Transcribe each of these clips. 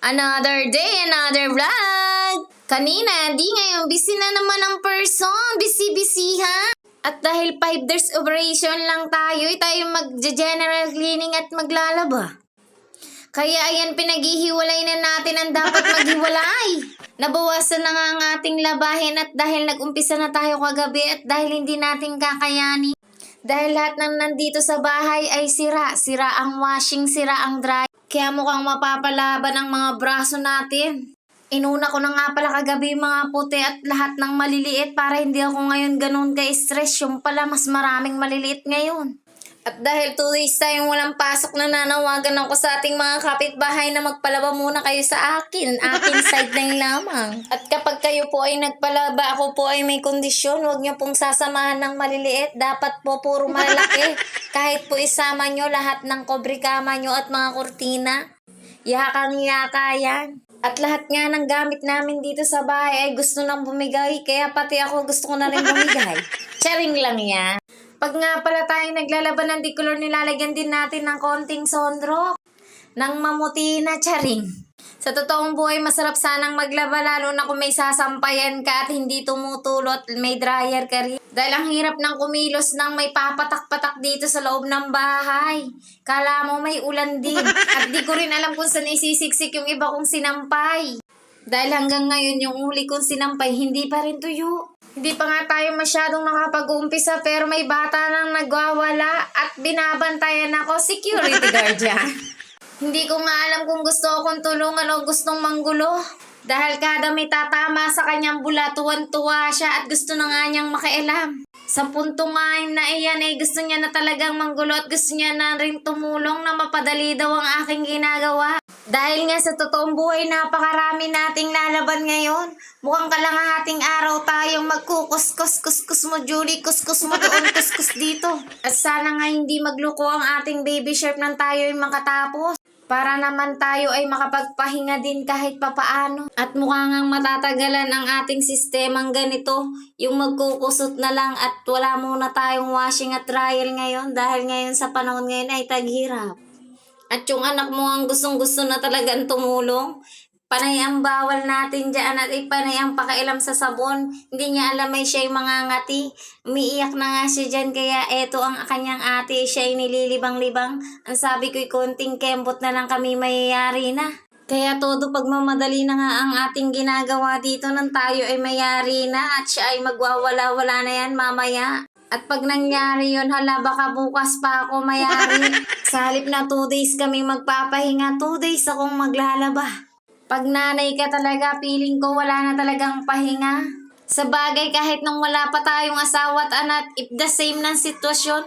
Another day, another vlog! Kanina, di ngayon, busy na naman ang person. Busy-busy ha? At dahil 5 days operation lang tayo, tayo mag-general cleaning at maglalaba. Kaya ayan, pinaghihiwalay na natin ang dapat maghiwalay. Nabawasan na nga ang ating labahin at dahil nag-umpisa na tayo kagabi at dahil hindi natin kakayani. Dahil lahat ng nandito sa bahay ay sira. Sira ang washing, sira ang dry. Kaya mukhang mapapalaban ang mga braso natin. Inuna ko na nga pala kagabi mga puti at lahat ng maliliit para hindi ako ngayon ganun ka-stress. Yung pala mas maraming maliliit ngayon. At dahil 2 days tayong walang pasok, na nanawagan ako sa ating mga kapitbahay na magpalaba muna kayo sa akin. Aking side lang lamang. At kapag kayo po ay nagpalaba, ako po ay may kondisyon. Huwag niyo pong sasamahan ng maliliit. Dapat po puro malaki. Kahit po isama nyo lahat ng kobrikama nyo at mga kurtina. Yakang-yaka yan. At lahat nga ng gamit namin dito sa bahay ay gusto nang bumigay. Kaya pati ako gusto ko na rin bumigay. Charing lang yan. Pag nga pala tayo naglalaban ng dicolor, nilalagyan din natin ng konting sondro. Nang mamuti na, charing. Sa totoong buhay, masarap sanang maglaba, lalo na kung may sasampayan ka at hindi tumutulot, may dryer ka rin. Dahil ang hirap ng kumilos nang may papatak-patak dito sa loob ng bahay. Kala mo may ulan din. At di ko rin alam kung saan isisiksik yung iba kong sinampay. Dahil hanggang ngayon yung uli kong sinampay, hindi pa rin tuyo. Hindi pa nga tayo masyadong nakapag-uumpisa pero may bata nang nagwawala at binabantayan ako, security guard yan. Hindi ko nga alam kung gusto akong tulungan o gustong manggulo. Dahil kada may tatama sa kanyang bula, tuwan-tuwa siya at gusto na nga niyang makialam. Sa punto nga na iyan ay gusto niya na talagang manggulo at gusto niya na rin tumulong na mapadali daw ang aking ginagawa. Dahil nga sa totoong buhay, napakarami nating lalaban ngayon. Mukhang kalangahating araw tayong magkukus-kus-kus-kus mo, Julie, kus-kus mo doon, kus-kus dito. At sana nga hindi magluko ang ating baby shark nang tayo ay makatapos. Para naman tayo ay makapagpahinga din kahit papaano. At mukhang ang matatagalan ang ating sistemang ganito. Yung magkukusot na lang at wala muna tayong washing at dryer ngayon. Dahil ngayon sa panahon ngayon ay taghirap. At yung anak mo ang gustong-gusto na talagang tumulong. Panay ang bawal natin dyan at panay ang pakailam sa sabon. Hindi niya alam may siya'y mangangati. Umiiyak na nga siya dyan kaya eto ang kanyang ate. Siya'y nililibang-libang. Ang sabi ko'y konting kembot na lang kami mayayari na. Kaya todo pagmamadali na nga ang ating ginagawa dito nang tayo ay mayari na. At siya ay magwawala-wala na yan mamaya. At pag nangyari yun, hala baka bukas pa ako mayari. Sa halip na 2 days kami magpapahinga, 2 days akong maglalaba. Pag nanay ka talaga, feeling ko wala na talagang pahinga. Sa bagay, kahit nung wala pa tayong asawa at anak, if the same ng sitwasyon,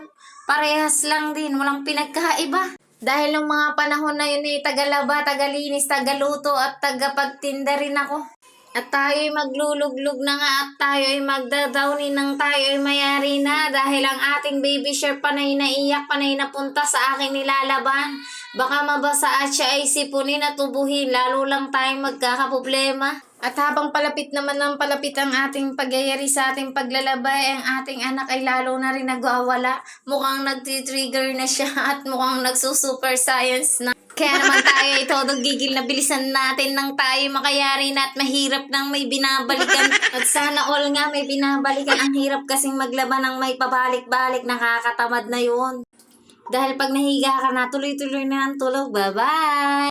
parehas lang din, walang pinagkaiba. Dahil nung mga panahon na yun tagalaba, tagalinis, tagaluto at tagapagtinda rin ako. At tayo ay magluluglog na nga at tayo ay magdadownin ng tayo ay mayari na. Dahil ang ating baby shark panay naiyak, panay napunta sa aking nilalaban. Baka mabasa at siya ay sipunin at tubuhin, lalo lang tayong magkakaproblema. At habang palapit naman ng palapit ang ating pagyayari sa ating paglalabay, ang ating anak ay lalo na rin nagwawala. Mukhang nagtitrigger na siya at mukhang nagsusuper science na. Kaya naman tayo ay todo gigil na bilisan natin nang tayo makayari na at mahirap nang may binabalikan. At sana all nga may binabalikan. Ang hirap kasing maglaban ng may pabalik-balik, nakakatamad na yun. Dahil pag nahiga ka na, tuloy-tuloy na ang tulog. Bye-bye!